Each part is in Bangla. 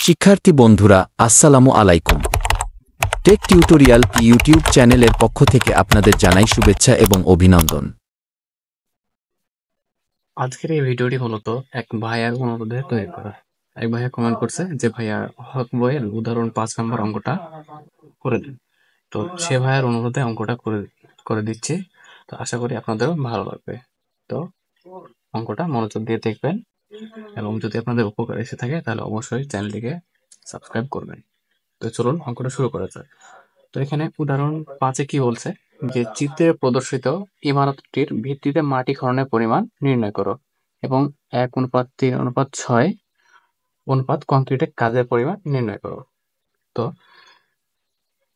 শিক্ষার্থী বন্ধুরা আসসালামু আলাইকুম। টেক টিউটোরিয়াল ইউটিউব চ্যানেলের পক্ষ থেকে আপনাদের জানাই শুভেচ্ছা এবং অভিনন্দন। আজকের এই ভিডিওটি মূলত এক ভাইয়ার অনুরোধে তৈরি করা। এক ভাইয়া কমেন্ট করছে যে ভাইয়া হক বইয়ের উদাহরণ 5 নম্বর অঙ্কটা করে দিন। তো সে ভাইয়ার অনুরোধে অঙ্কটা করে দিচ্ছি। তো আশা করি আপনাদেরও ভালো লাগবে। তো অঙ্কটা মনোযোগ দিয়ে দেখবেন এবং যদি আপনাদের উপকার এসে থাকে তাহলে অবশ্যই চ্যানেলটিকে সাবস্ক্রাইব করবেন। তো চলুন অঙ্কটা শুরু করা যাক। তো এখানে উদাহরণ 5-এ কি বলছে যে চিত্রে প্রদর্শিত ইমারতটির ভিত্তিতে মাটি খননের পরিমাণ নির্ণয় করো এবং 1:3:6 অনুপাত কংক্রিটের কাজের পরিমাণ নির্ণয় করো। তো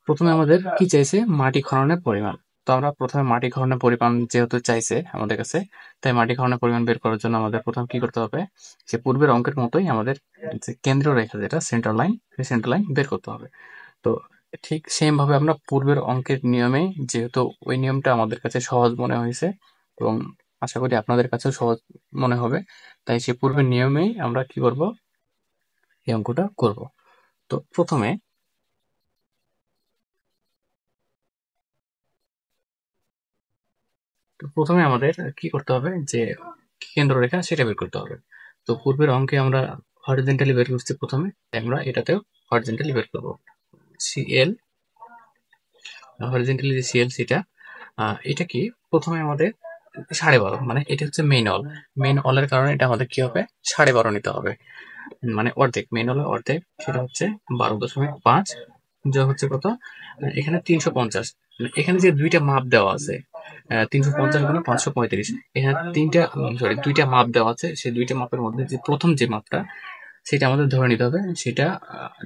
প্রথমে আমাদের কি চাইছে? মাটি খননের পরিমাণ। তো আমরা প্রথমে মাটি খননের পরিমাণ যেহেতু চাইছে আমাদের কাছে, তাই মাটি খননের পরিমাণ বের করার জন্য আমাদের প্রথম কি করতে হবে, যে পূর্বের অঙ্কের মতোই আমাদের যে কেন্দ্রীয় রেখা যেটা সেন্টার লাইন, সেই সেন্টার লাইন বের করতে হবে। তো ঠিক সেম ভাবে আমরা পূর্বের অঙ্কের নিয়মেই, যেহেতু ওই নিয়মটা আমাদের কাছে সহজ মনে হয়েছে এবং আশা করি আপনাদের কাছেও সহজ মনে হবে, তাই সে পূর্বের নিয়মেই আমরা কি করব, এই অঙ্কটা করব। তো প্রথমে আমাদের কি করতে হবে, যে কেন্দ্র রেখা সেটা বের করতে হবে। তো পূর্বের অঙ্কে আমরা হরিজেন্টালি বের করছি প্রথমে, তাই আমরা এটাতেও হরিজেন্টালি বের করব। সিএল হরিজেন্টালি যে সিএল সেটা, এটা কি প্রথমে আমাদের 12.5, মানে এটা হচ্ছে মেইন অলের কারণে এটা আমাদের কি হবে, 12.5 নিতে হবে, মানে অর্ধেক, মেইন অলের অর্ধেক, সেটা হচ্ছে 12.5 যোগ হচ্ছে কত, এখানে 350। এখানে যে দুইটা মাপ দেওয়া আছে, 350 গুণ 535, এখানে দুইটা মাপ দেওয়া আছে। সেই দুইটা মাপের মধ্যে যে প্রথম যে মাপটা, সেটা আমাদের ধরে নিতে হবে, সেটা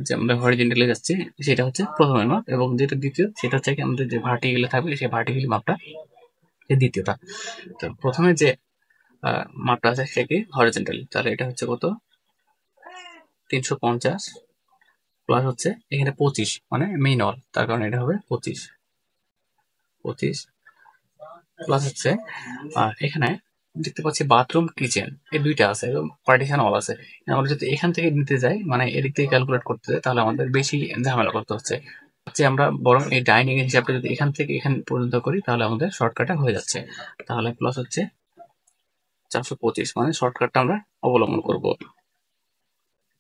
যে আমরা হরিজেন্টালি যাচ্ছি সেটা হচ্ছে প্রথমের মাপ, এবং যেটা দ্বিতীয় সেটা হচ্ছে কি আমাদের যে ভার্টিক্যালি থাকবে সেই ভার্টিক্যালি মাপটা দ্বিতীয়টা। তো প্রথমে যে মাপটা আছে সেটা কি হরিজেন্টালি, তাহলে এটা হচ্ছে কত, 350 প্লাস হচ্ছে এখানে 25, মানে মেইন অল, তার কারণে এটা হবে 25 প্লাস হচ্ছে এখানে দেখতে পাচ্ছি বাথরুম কিচেন এই দুইটা আছে এবং পার্টিশন অল আছে। আমরা যদি এখান থেকে নিতে যাই, মানে এদিক থেকে ক্যালকুলেট করতে যাই, তাহলে আমাদের বেশি ঝামেলা করতে হচ্ছে। আমরা বরং এই ডাইনিং এর হিসাবটা যদি এখান থেকে এখান পর্যন্ত করি তাহলে আমাদের শর্টকাটে হয়ে যাচ্ছে। তাহলে প্লাস হচ্ছে 425, মানে শর্টকাটটা আমরা অবলম্বন করব।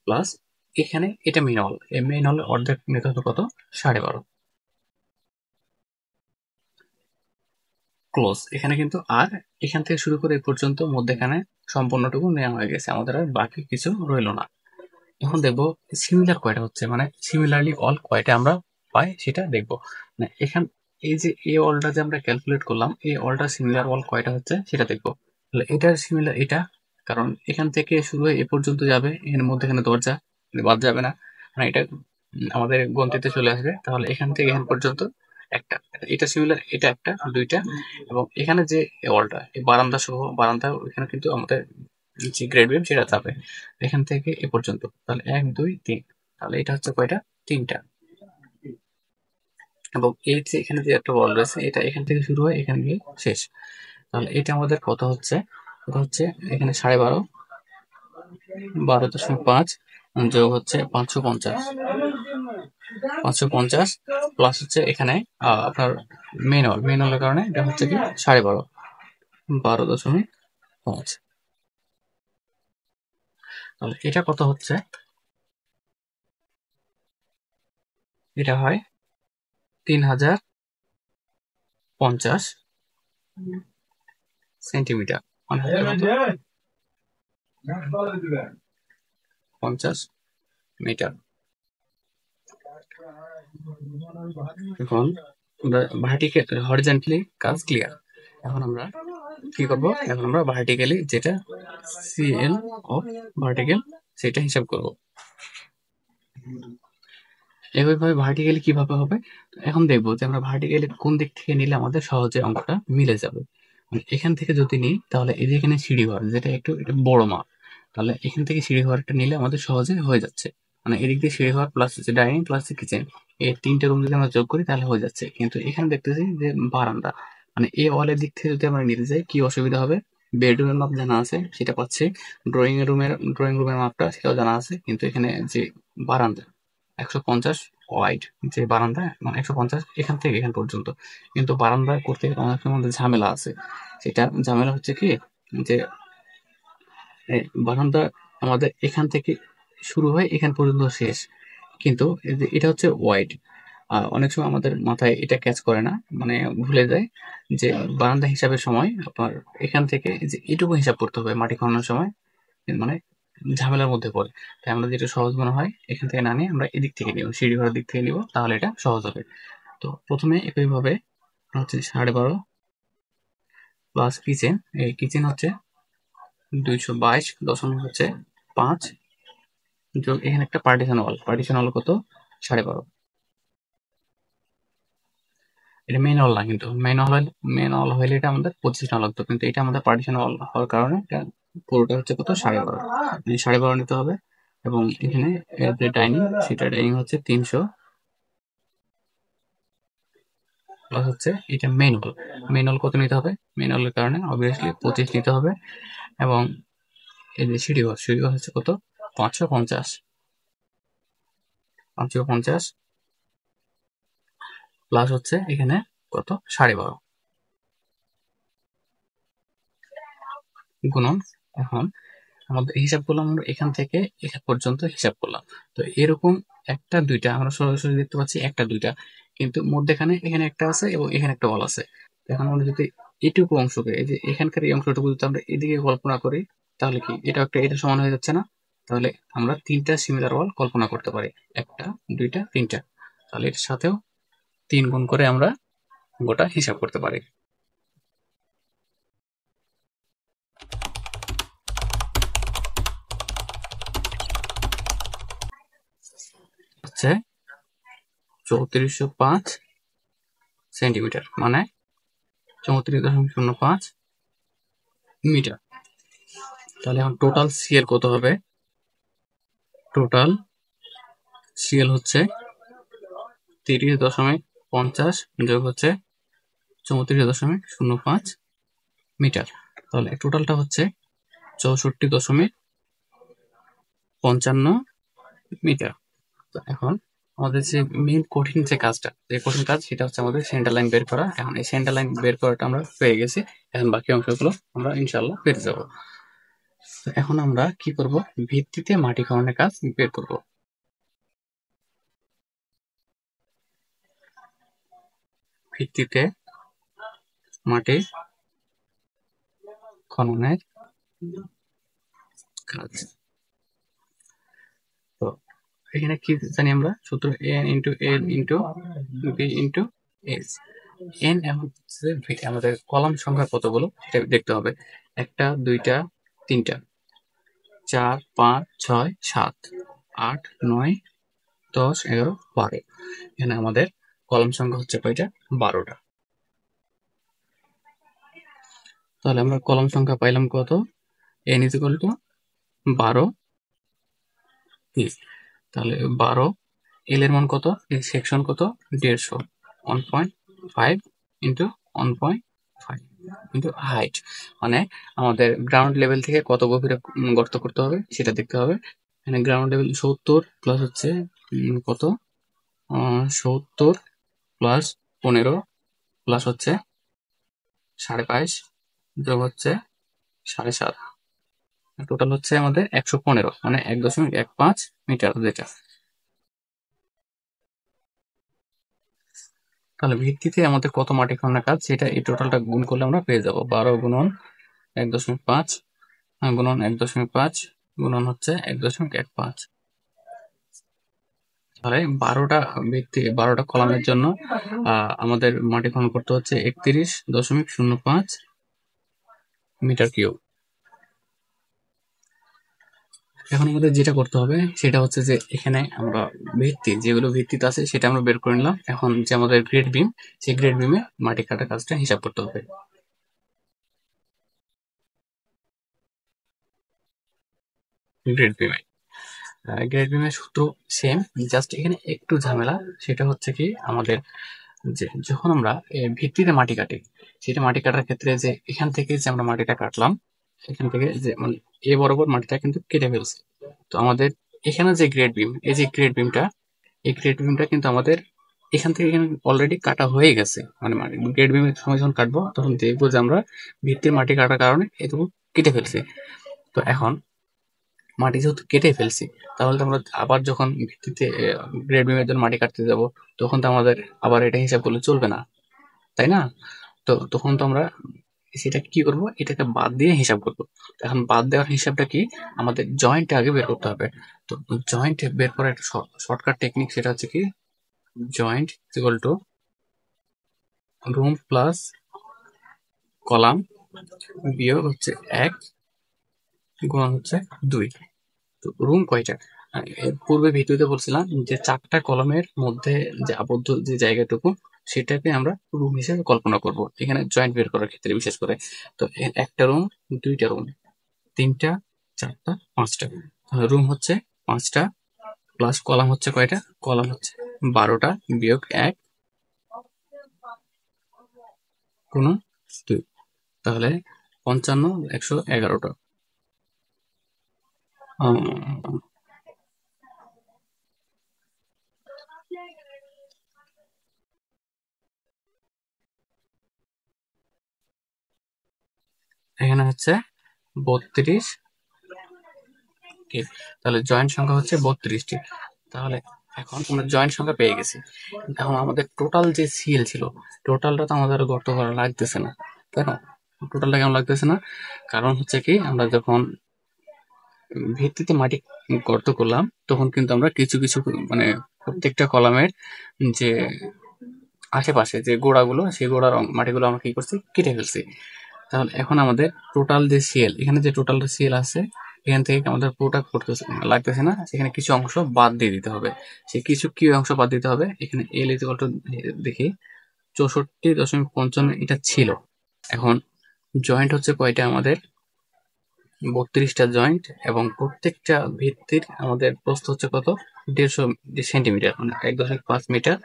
প্লাস এখানে এটা মেইন হল, এই মেইন হলের অর্ধেক নিতে হবে কত, 12.5 ক্লোজ। এখানে কিন্তু আর এখান থেকে শুরু করে এই পর্যন্ত মধ্যেখানে সম্পূর্ণটুকু নেওয়া হয়ে গেছে, আমাদের আর বাকি কিছু রইল না। এখন দেখবো সিমিলার কয়টা হচ্ছে, মানে সিমিলারলি অল কয়টা আমরা পাই সেটা দেখবো। মানে এই যে এ অলটা যে আমরা ক্যালকুলেট করলাম, এই অলটা সিমিলার অল কয়টা হচ্ছে সেটা দেখবো। তাহলে এটা সিমিলার, এটা কারণ এখান থেকে শুরু হয়ে এ পর্যন্ত যাবে, এর মধ্যেখানে দরজা বাদ যাবে না, মানে এটা আমাদের গন্তিতে চলে আসবে। তাহলে এখান থেকে এখান পর্যন্ত একটা, এটা সিমিলার, এটা একটা, দুইটা, এবং এখানে যে ওয়ালটা, এই বারান্দা সহ বারান্দা, এখানে কিন্তু আমাদের যে গ্রেড বিম সেটা যাবে এখান থেকে এ পর্যন্ত। তাহলে 1 2 3, তাহলে এটা হচ্ছে কয়টা, তিনটা। এবং এই যে এখানে যে একটা ওয়াল রয়েছে, এটা এখান থেকে শুরু হয় এখানে গিয়ে শেষ। তাহলে এটা আমাদের কত হচ্ছে, এখানে 12.5, 12.5 যোগ হচ্ছে 550 প্লাস হচ্ছে এখানে আপনার মেন হলের কারণে এটা হচ্ছে কি 12.5, 12.5। তাহলে এটা কত হচ্ছে, এটা হয় 3050 সেন্টিমিটার, মানে 50 মিটার। এখন আমরা ভার্টিক্যাল হরিজন্টালি কাজ ক্লিয়ার। এখন আমরা কি করব, এখন আমরা ভার্টিক্যালি যেটা সিএল অফ ভার্টিক্যাল সেটা হিসাব করব। এইভাবে ভার্টিক্যালি কিভাবে হবে, এখন দেখবো যে আমরা ভার্টিক্যালি কোন দিক থেকে নিলে আমাদের সহজে অঙ্কটা মিলে যাবে। মানে এখান থেকে যদি নিই তাহলে এই যে এখানে সিঁড়ি ঘর, যেটা একটু এটা বড় মাপ, তাহলে এখান থেকে সিঁড়ি ঘরটা নিলে আমাদের সহজে হয়ে যাচ্ছে। মানে এদিক দিয়ে সিঁড়ি ঘর প্লাস হচ্ছে ডাইনিং প্লাস কিচেন, এই তিনটে রুম যদি আমরা যোগ করি তাহলে হয়ে যাচ্ছে। কিন্তু এখানে দেখতেছি যে বারান্দা, মানে এই ওয়ালের দিক থেকে যদি আমরা নিতে যাই কি অসুবিধা হবে, বেডরুমের মাপ জানা আছে সেটা পাচ্ছি, ড্রয়িং রুমের মাপটা সেটাও জানা আছে, কিন্তু এখানে যে বারান্দা 150 ওয়াইড, যে বারান্দা মানে 150 এখান থেকে এখান পর্যন্ত। কিন্তু বারান্দা করতে গেলে অনেক সময় আমাদের ঝামেলা আছে। সেটা ঝামেলা হচ্ছে কি, যে বারান্দা আমাদের এখান থেকে শুরু হয় এখান পর্যন্ত শেষ, কিন্তু এটা হচ্ছে ওয়াইড। অনেক সময় আমাদের মাথায় এটা ক্যাচ করে না, মানে ভুলে যায় যে বারান্দা হিসাবের সময় আপনার এখান থেকে যে এটুকু হিসাব করতে হবে মাটি খননের সময়, মানে ঝামেলার মধ্যে পড়ে। তাই আমরা যেটা সহজ মনে হয় এখান থেকে না নিয়ে আমরা এদিক থেকে নিব, সিঁড়ি ঘরের দিক থেকে নিব, তাহলে এটা সহজ হবে। তো প্রথমে একইভাবে হচ্ছে 12.5 প্লাস কিচেন, এই কিচেন হচ্ছে 222.5 যোগ এখানে একটা পার্টিশন ওয়াল, পার্টিশন ওয়াল কত 12.5। এটা মেন ওয়াল না, কিন্তু মেন ওয়াল হইলে এটা আমাদের 25 নেওয়া লাগতো, কিন্তু এটা আমাদের পার্টিশন ওয়াল হওয়ার কারণে এটা পুরোটা হচ্ছে কত 12.5, 12.5 নিতে হবে। এবং এখানে যে ডাইনিং, সেটা ডাইনিং হচ্ছে 300 প্লাস হচ্ছে এটা মেন ওয়াল। মেন ওয়াল কত নিতে হবে, মেন ওয়ালের কারণে অবভিয়াসলি 25 নিতে হবে। এবং এই যে সিঁড়ি ঘর হচ্ছে কত 550, 550 প্লাস হচ্ছে এখানে কত 12.5 গুণন। এখন আমাদের হিসাব করলাম আমরা এখান থেকে এখান পর্যন্ত হিসাব করলাম। তো এরকম একটা দুইটা আমরা সরাসরি দেখতে পাচ্ছি, একটা দুইটা, কিন্তু মধ্যেখানে এখানে একটা আছে এবং এখানে একটা ওয়াল আছে। এখন আমরা যদি এইটুকু অংশকে, এই যে এখানকার এই অংশটুকু যদি আমরা এদিকে কল্পনা করি, তাহলে কি এটা একটা এটা সমান হয়ে যাচ্ছে না? তাহলে আমরা তিনটা সিমিলার ওয়াল কল্পনা করতে পারি, একটা দুইটা তিনটা। তাহলে এর সাথেও 3 গুণ করে আমরা গোটা হিসাব করতে পারি। হচ্ছে 3405 সেন্টিমিটার, মানে 34.05 মিটার। তাহলে এখন টোটাল সিএল কত হবে? টোটাল সিএল হচ্ছে 30.50 যোগ হচ্ছে 34.05 মিটার। তাহলে টোটালটা হচ্ছে 64.55 মিটার। তো এখন আমাদের যে মেন কঠিন যে কাজটা, যে কঠিন কাজ, সেটা হচ্ছে আমাদের সেন্টার লাইন বের করা। এখন এই সেন্টার লাইন বের করাটা আমরা পেয়ে গেছি, এখন বাকি অংশগুলো আমরা ইনশাল্লাহ পেরে যাবো। তো এখন আমরা কি করব, ভিত্তিতে মাটি খননের কাজ বের করব। ভিত্তিতে মাটি খননের কাজ। তো এখানে কি জানি আমরা সূত্র, n into l into b into s. N এখন আমাদের কলাম সংখ্যা কতগুলো সেটা দেখতে হবে, একটা দুইটা তিনটা 4 5 6 7 8 9 10 11 12। এখানে আমাদের কলাম সংখ্যা হচ্ছে কয়টা, 12টা। তাহলে আমরা কলাম সংখ্যা পাইলাম কত, N is equal to 12 piece. তাহলে 12, এল এর মান কত, এর সেকশন কত 150, 1.5 ইন্টু 1.5 ইন্টু হাইট, মানে আমাদের গ্রাউন্ড লেভেল থেকে কত গভীরে গর্ত করতে হবে সেটা দেখতে হবে। এখানে গ্রাউন্ড লেভেল 70 প্লাস হচ্ছে কত 70 প্লাস 15 প্লাস হচ্ছে 5.5 যোগ হচ্ছে 7.5, টোটাল হচ্ছে আমাদের 115, মানে 1.15 মিটার যেটা। তাহলে ভিত্তিতে আমাদের কত মাটি খননের কাজ, সেটা এই টোটালটা গুণ করলে আমরা পেয়ে যাবো। 12 গুণন 1.5 গুণন 1.5 গুণন হচ্ছে 1.15। তাহলে 12টা কলামের জন্য আমাদের মাটি খনন করতে হচ্ছে 31.05 মিটার কিউব। এখন আমাদের যেটা করতে হবে সেটা হচ্ছে যে এখানে আমরা যেগুলো ভিত্তিতে আছে সেটা আমরা বের করে নিলাম। এখন যে আমাদের গ্রেড বিম, সেই গ্রেড বিমে মাটি কাটা কাজটা হিসাব করতে হবে। গ্রেড বিমের সূত্র সেম, জাস্ট এখানে একটু ঝামেলা। সেটা হচ্ছে কি, আমাদের যে যখন আমরা ভিত্তিতে মাটি কাটি, সেটা মাটি কাটার ক্ষেত্রে যে এখান থেকে যে আমরা মাটিটা কাটলাম, এখান থেকে যে মানে এ বরাবর মাটিটা কিন্তু কেটে ফেলছে। তো আমাদের এখানে যে গ্রেড বিম, এই যে গ্রেড বিমটা, এই গ্রেড বিমটা কিন্তু আমাদের এখান থেকে এখানে অলরেডি কাটা হয়ে গেছে। মানে গ্রেড বিমের সময় যখন কাটবো তখন দেখবো যে আমরা ভিত্তির মাটি কাটার কারণে এটুকু কেটে ফেলছি। তো এখন মাটি যেহেতু কেটে ফেলছি, তাহলে তো আমরা আবার যখন ভিত্তিতে গ্রেড বিমের জন্য মাটি কাটতে যাব, তখন তো আমাদের আবার এটা হিসাব করলে চলবে না, তাই না? তো তখন তো আমরা সেটা কি করব, এটাকে বাদ দিয়ে হিসাব করব। এখন বাদ দেওয়ার হিসাবটা কি, আমাদের জয়েন্ট আগে বের করতে হবে। তো জয়েন্ট বের করার একটা শর্টকাট টেকনিক, সেটা হচ্ছে কি, joint equal to room plus column বিয়োগ হচ্ছে 1 গুণন হচ্ছে 2। তো রুম কয়টা? এর পূর্বে ভিডিওতে বলছিলাম যে 4টা কলামের মধ্যে যে আবদ্ধ যে জায়গাটুকু, সেটাকে আমরা রুম হিসেবে কল্পনা করব এখানে জয়েন্ট বের করার ক্ষেত্রে বিশেষ করে। তো একটা রুম, 2টা রুম, 3টা, 4টা, 5টা। রুম হচ্ছে 5টা প্লাস কলাম হচ্ছে কয়টা? কলাম হচ্ছে 12টা বিয়োগ 1 গুণন 2। তাহলে 55, 111টা। এখানে হচ্ছে 32। তাহলে জয়েন্ট সংখ্যা হচ্ছে 32টি। তাহলে এখন আমরা জয়েন্ট সংখ্যা পেয়ে গেছি। এখন আমাদের টোটাল যে সিএল ছিল, টোটালটা তো আমাদের গর্ত করা লাগতেছে না, কেন? টোটালটা কেমন লাগতেছে না? কারণ হচ্ছে কি, আমরা যখন ভিত্তিতে মাটি গর্ত করলাম, তখন কিন্তু আমরা কিছু কিছু মানে প্রত্যেকটা কলামের যে আশেপাশে যে গোড়াগুলো, সেই গোড়ার মাটিগুলো আমরা কি করছি, কেটে ফেলছি। তাহলে এখন আমাদের টোটাল যে সিএল, এখানে যে টোটাল সিএল আছে, এখান থেকে আমাদের পুরোটা করতেছে লাগতেছে না, সেখানে কিছু অংশ বাদ দিয়ে দিতে হবে। সে কিছু কি অংশ বাদ দিতে হবে? এখানে এল ইকুয়াল টু দেখি 64.55 এটা ছিল। এখন জয়েন্ট হচ্ছে কয়টা আমাদের? 32টা জয়েন্ট, এবং প্রত্যেকটা ভিত্তির আমাদের প্রস্থ হচ্ছে কত? 150 সেন্টিমিটার, মানে 1.5 মিটার।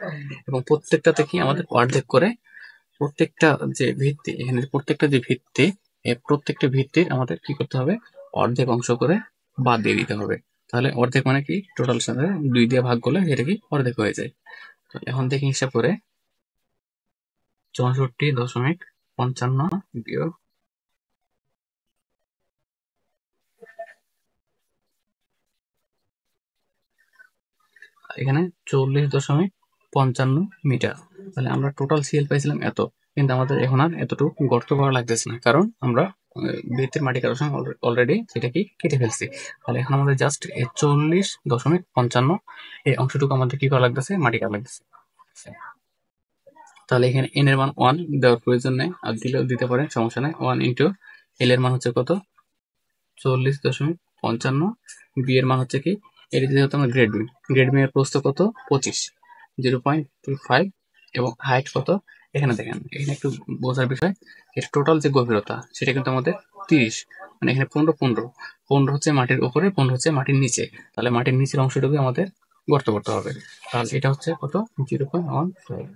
এবং প্রত্যেকটা থেকে আমাদের অর্ধেক করে, প্রত্যেকটা যে ভিত্তি, এখানে প্রত্যেকটা যে ভিত্তি, এই প্রত্যেকটা ভিত্তির আমাদের কি করতে হবে? অর্ধেক অংশ করে বাদ দিয়ে দিতে হবে। তাহলে অর্ধেক মানে কি, টোটাল সাথে 2 দিয়ে ভাগ করলে সেটা কি অর্ধেক হয়ে যায়। তো এখন দেখি হিসাব করে, 64.55 বিয়োগ, এখানে 40.55 মিটার। তাহলে আমরা টোটাল সিএল পাইছিলাম এত, কিন্তু আমাদের এখন আর এতটুকু গর্ত করা লাগতেছে না, কারণ আমরা ভিত্তির মাটি কাটার সময় অলরেডি সেটা কি কেটে ফেলছি। তাহলে এখন আমাদের জাস্ট 40.55 এই অংশটুকু আমাদের কি করা লাগতেছে, মাটি কাটা লাগতেছে। তাহলে এখানে এন এর মান 1 দেওয়ার প্রয়োজন নেই, আর দিলেও দিতে পারে, সমস্যা নেই। 1 ইন্টু এল এর মান হচ্ছে কত? 40.55। বি এর মান হচ্ছে কি, এটা যেহেতু আমার গ্রেড বি, গ্রেড বি এর প্রস্থ কত? 25, 0.25। এবং হাইট কত? এখানে দেখেন, এখানে একটু বোঝার বিষয়, এটা টোটাল যে গভীরতা, সেটা কিন্তু আমাদের 30, মানে এখানে 15 হচ্ছে মাটির উপরে, 15 হচ্ছে মাটির নিচে। তাহলে মাটির নিচের অংশটুকু আমাদের গর্ত করতে হবে। তাহলে এটা হচ্ছে কত? 0.15।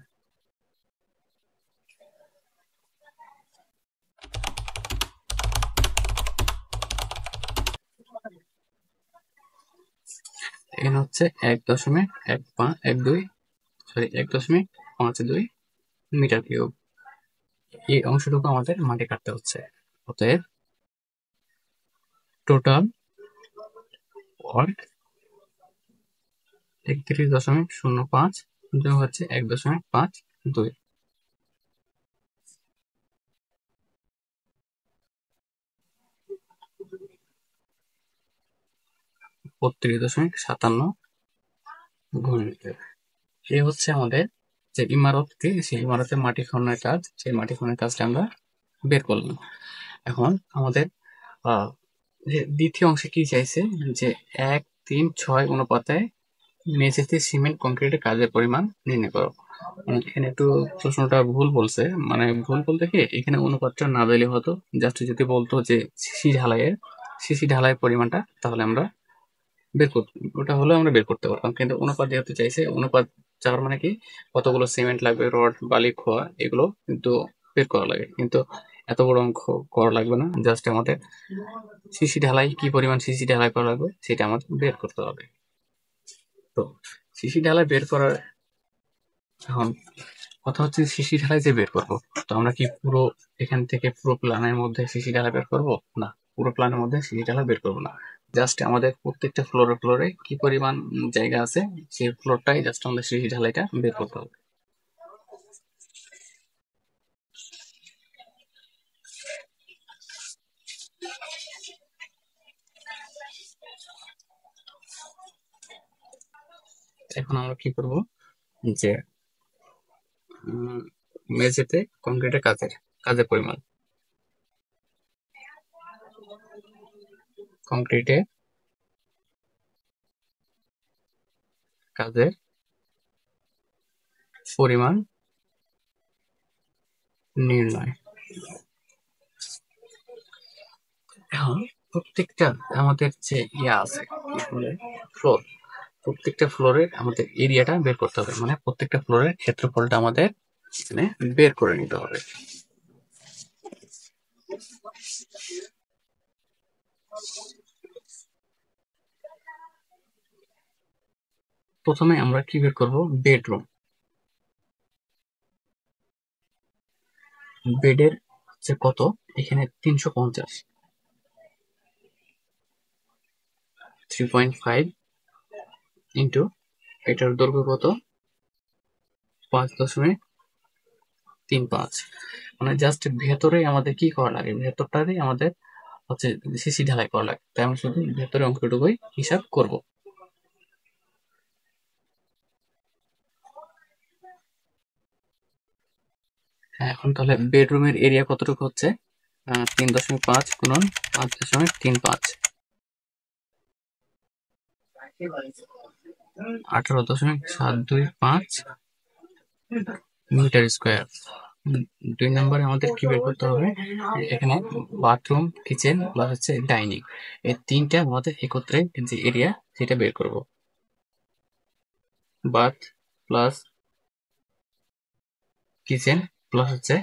এখানে হচ্ছে 1.1 সরি 1.52 মিটার কিউব। এই অংশটুকু আমাদের মাটি কাটতে হচ্ছে। অতএব টোটাল ওয়ার্ক 31.05 যোগ হচ্ছে 1.52, 32.57 ঘনমিটার। এই হচ্ছে আমাদের যে ইমারতটি, সেই ইমারতের মাটি খননের কাজ, সেই মাটি খননের কাজটা আমরা বের করলাম। এখন আমাদের যে দ্বিতীয় অংশে কি চাইছে, যে 1:3:6 অনুপাতে মেঝেতে সিমেন্ট কংক্রিটের কাজের পরিমাণ নির্ণয় করো। এখানে একটু প্রশ্নটা ভুল বলছে, মানে ভুল বলতে কি, এখানে অনুপাতটা না দিলে হতো, জাস্ট যদি বলতো যে সিসি ঢালাইয়ের পরিমাণটা, তাহলে আমরা বের করতে, ওটা হলে আমরা বের করতে পারতাম। কিন্তু অনুপাত যেহেতু চাইছে, অনুপাত চাওয়ার মানে কি, কতগুলো সিমেন্ট লাগবে, রড, বালি, খোয়া, এগুলো কিন্তু বের করা লাগে। কিন্তু এত বড় অঙ্ক করা লাগবে না, জাস্ট আমাদের সিসি ঢালাই কি পরিমাণ সিসি ঢালাই করা লাগবে সেটা আমাদের বের করতে হবে। তো সিসি ঢালাই বের করার এখন কথা হচ্ছে সিসি ঢালাই যে বের করবো, তো আমরা কি পুরো এখান থেকে পুরো প্ল্যানের মধ্যে সিসি ঢালাই বের করবো? না, পুরো প্ল্যানের মধ্যে সিসি ঢালাই বের করবো না। জাস্ট আমাদের প্রত্যেকটা ফ্লোরে ফ্লোরে কি পরিমাণ জায়গা আছে সেই ফ্লোরটাই জাস্ট আমাদের সিসি ঢালাইটা বের করতে হবে। এখন আমরা কি করব যে মেঝেতে কংক্রিটের কাজের পরিমাণ, কংক্রিটে কাজের পরিমাণ নির্ণয়। এখন প্রত্যেকটা আমাদের যে আছে ফ্লোর, প্রত্যেকটা ফ্লোরের আমাদের এরিয়াটা বের করতে হবে, মানে প্রত্যেকটা ফ্লোরের ক্ষেত্রফলটা আমাদের এখানে বের করে নিতে হবে। প্রথমে আমরা কি বের করব? বেডরুম। বেডের হচ্ছে কত? এখানে 350, 3.5 ইন্টু এটার দৈর্ঘ্য কত? 5.35। মানে জাস্ট ভেতরে আমাদের কি করা লাগে? ভেতরটারই আমাদের হচ্ছে সিসি ঢালাই করা লাগে, তাই আমরা শুধু ভেতরে অংশটুকুই হিসাব করব। এখন তাহলে বেডরুমের এরিয়া কতটুকু হচ্ছে? 3.5 গুণন 5.35, 18.725 মিটার স্কোয়ার। 2 নম্বরে আমাদের কি বের করতে হবে? এখানে বাথরুম, কিচেন প্লাস হচ্ছে ডাইনিং, এই তিনটা আমাদের একত্রে যে এরিয়া সেটা বের করব। বাথ প্লাস কিচেন প্লাস হচ্ছে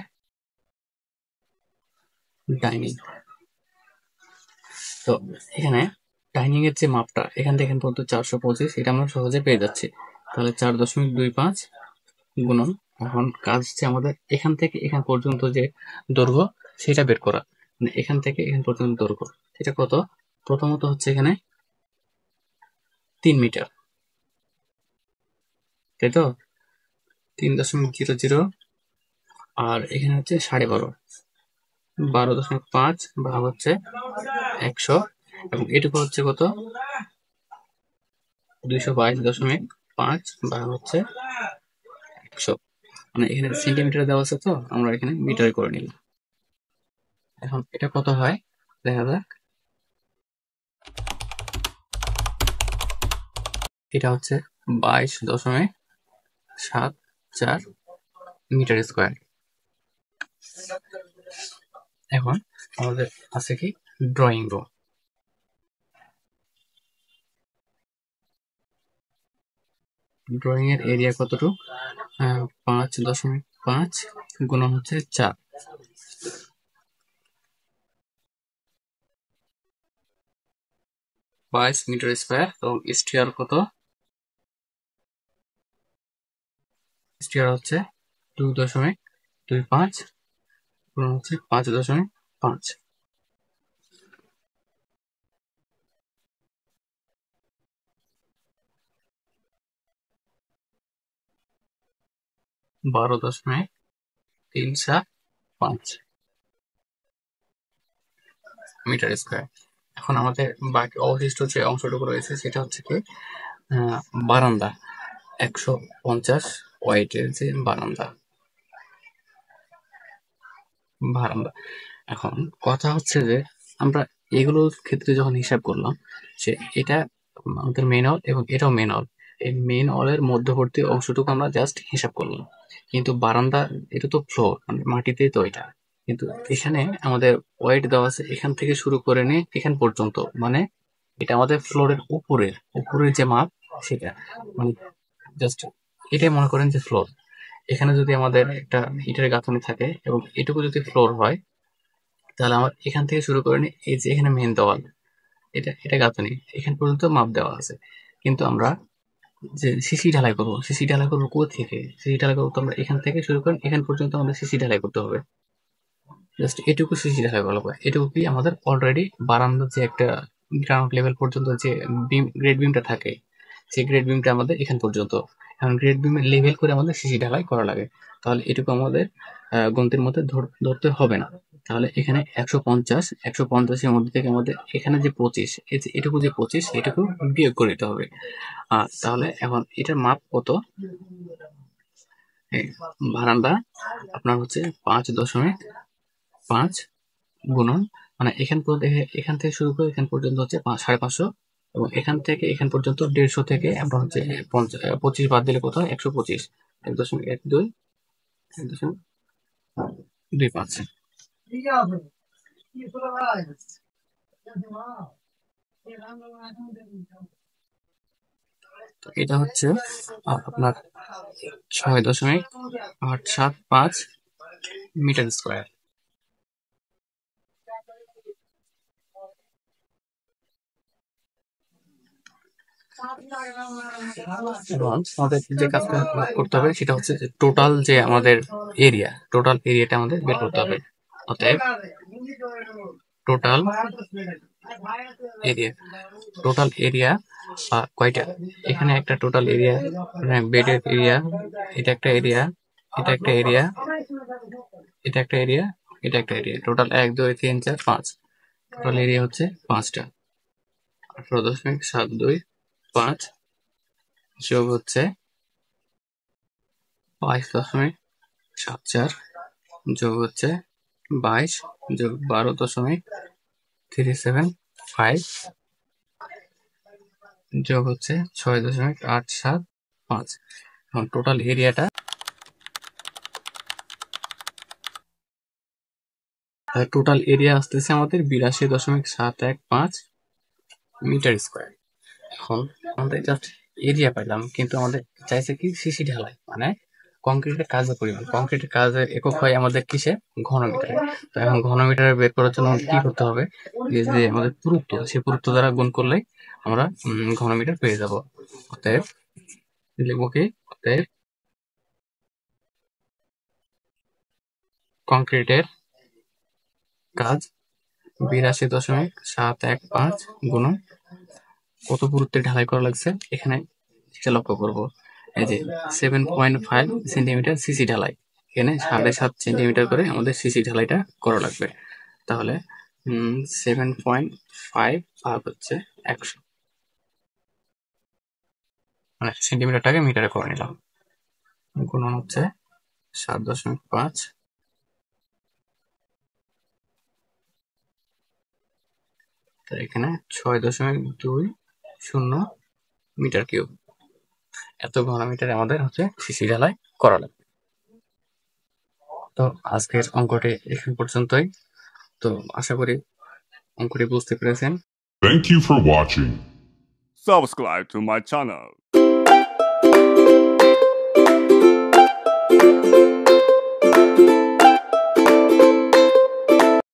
ডাইনিং। তো এখানে ডাইনিং এর যে মাপটা এখান থেকে এখান পর্যন্ত 425, এটা আমরা সহজে পেয়ে যাচ্ছি। তাহলে 4.25 গুণন, এখন কাজ হচ্ছে আমাদের এখান থেকে এখান পর্যন্ত যে দৈর্ঘ্য সেটা বের করা, মানে এখান থেকে এখান পর্যন্ত দৈর্ঘ্য সেটা কত? প্রথমত হচ্ছে এখানে 3 মিটার, তাই তো? 3.00, আর এখানে হচ্ছে 12.5, 12.5 ভাগ হচ্ছে 100, এবং এটুকু হচ্ছে কত? 222.5 ভাগ হচ্ছে 100। মানে এখানে সেন্টিমিটার দেওয়া আছে, তো আমরা এখানে মিটারে করে নিলাম। এখন এটা কত হয় দেখা যাক। এটা হচ্ছে 22.74 মিটার স্কোয়ার। এখন আমাদের আছে কি? Drawing room. ড্রয়িং এর এরিয়া কতটুকু? 5.5 গুণন হচ্ছে 4, 22 মিটার স্কোয়ার। এবং স্টিয়ার কত? স্টিয়ার হচ্ছে 2.25 গুণন হচ্ছে 5.5, 12.375 মিটার স্কোয়ার। এখন আমাদের বাকি অবশিষ্ট যে অংশটুকু রয়েছে সেটা হচ্ছে কি? বারান্দা, 150 ওয়াইটের যে বারান্দা। এখন কথা হচ্ছে যে আমরা এগুলোর ক্ষেত্রে যখন হিসাব করলাম যে এটা আমাদের মেন হল এবং এটাও মেন হল, এই মেন হলের মধ্যবর্তী অংশটুকু আমরা জাস্ট হিসাব করলাম, কিন্তু বারান্দা এটা তো ফ্লোর, মানে মাটিতেই তো এটা, কিন্তু এখানে আমাদের ওয়েট দেওয়া আছে এখান থেকে শুরু করে নিয়ে এখান পর্যন্ত, মানে এটা আমাদের ফ্লোরের উপরের যে মাপ সেটা, মানে জাস্ট এটাই মনে করেন যে ফ্লোর। এখানে যদি আমাদের একটা ইটের গাঁথনি থাকে এবং এটুকু যদি ফ্লোর হয়, তাহলে আমার এখান থেকে শুরু করে নিয়ে এই যে এখানে মেন দেওয়াল, এটা এটা গাঁথনি, এখান পর্যন্ত মাপ দেওয়া আছে, কিন্তু আমরা যে সিসি ঢালাই করবো, সিসি ঢালাই করবো কোথা থেকে? সিসি ঢালাই করবো তো আমরা এখান থেকে শুরু করেন, এখান পর্যন্ত আমাদের সিসি ঢালাই করতে হবে। জাস্ট এটুকু সিসি ঢালাই করা লাগবে। এটুকু কি আমাদের অলরেডি বারান্দার যে একটা গ্রাউন্ড লেভেল পর্যন্ত যে বিম, গ্রেড বিমটা থাকে, সেই গ্রেড বিমটা আমাদের এখান পর্যন্ত। এখন গ্রেড বিমের লেভেল করে আমাদের সিসি ঢালাই করা লাগে। তাহলে এটুকু আমাদের গন্তির মধ্যে ধরতে হবে না। তাহলে এখানে 150, 150-এর মধ্যে থেকে আমাদের এখানে যে 25, এই যে এটুকু যে 25, এটুকু বিয়োগ করে দিতে হবে। তাহলে এখন এটার মাপ কত? বারান্দা আপনার হচ্ছে 5.5 গুণন, মানে এখান থেকে শুরু করে এখান পর্যন্ত হচ্ছে 550, এবং এখান থেকে এখান পর্যন্ত 150 থেকে আমরা হচ্ছে 25 বাদ দিলে কত হয়? 125, 1.12, 1.25। তো এটা হচ্ছে আপনার 6.875 মিটার স্কোয়ার। এবং আমাদের যে কাজটা করতে হবে সেটা হচ্ছে যে টোটাল যে আমাদের টোটাল এরিয়াটা আমাদের বের করতে হবে। অতএব টোটাল এরিয়া কয়টা? এখানে একটা টোটাল এরিয়া, বেডের এরিয়া, এটা একটা এরিয়া, এটা একটা এরিয়া, এটা একটা এরিয়া, এটা একটা এরিয়া, টোটাল 1 2 3 4 5। টোটাল এরিয়া হচ্ছে 5টা। 18.725 যোগ হচ্ছে 22.74 যোগ হচ্ছে 22 যোগ 12.375 যোগ হচ্ছে 6.875। এখন টোটাল এরিয়াটা, টোটাল এরিয়া আসতেছে আমাদের 82.715 মিটার স্কোয়ার। এখন আমাদের জাস্ট এরিয়া পাইলাম, কিন্তু আমাদের চাইছে কি সিসি ঢালাই, মানে কংক্রিটের কাজের পরিমাণ। কংক্রিটের কাজের একক হয় আমাদের কিসে? ঘনমিটারে। তো এখন ঘনমিটারে বের করার জন্য কি করতে হবে? যে আমাদের পুরুত্ব, সেই পুরুত্ব দ্বারা গুণ করলেই আমরা ঘনমিটার পেয়ে যাব। অতএব লিখবো কি? অতএব কংক্রিটের কাজ 82.715 গুণন কত পুরুত্বে ঢালাই করা লাগছে এখানে সেটা লক্ষ্য করবো। এই যে 7.5 সেন্টিমিটার সিসি ঢালাই, এখানে 7.5 সেন্টিমিটার করে আমাদের সিসি ঢালাইটা করা লাগবে। তাহলে 7.5 ভাগ হচ্ছে 100, মানে সেন্টিমিটারটাকে মিটারে করে নিলাম, গুণন হচ্ছে 7.5, তার এখানে 6.20 মিটার কিউব। এত ঘনমিটারে আমাদের হচ্ছে সিসি ঢালাই করা লাগবে। তো আজকের অঙ্কটি এখান পর্যন্তই। তো আশা করি অঙ্কটি বুঝতে পেরেছেন। Thank you for watching. Subscribe to my channel.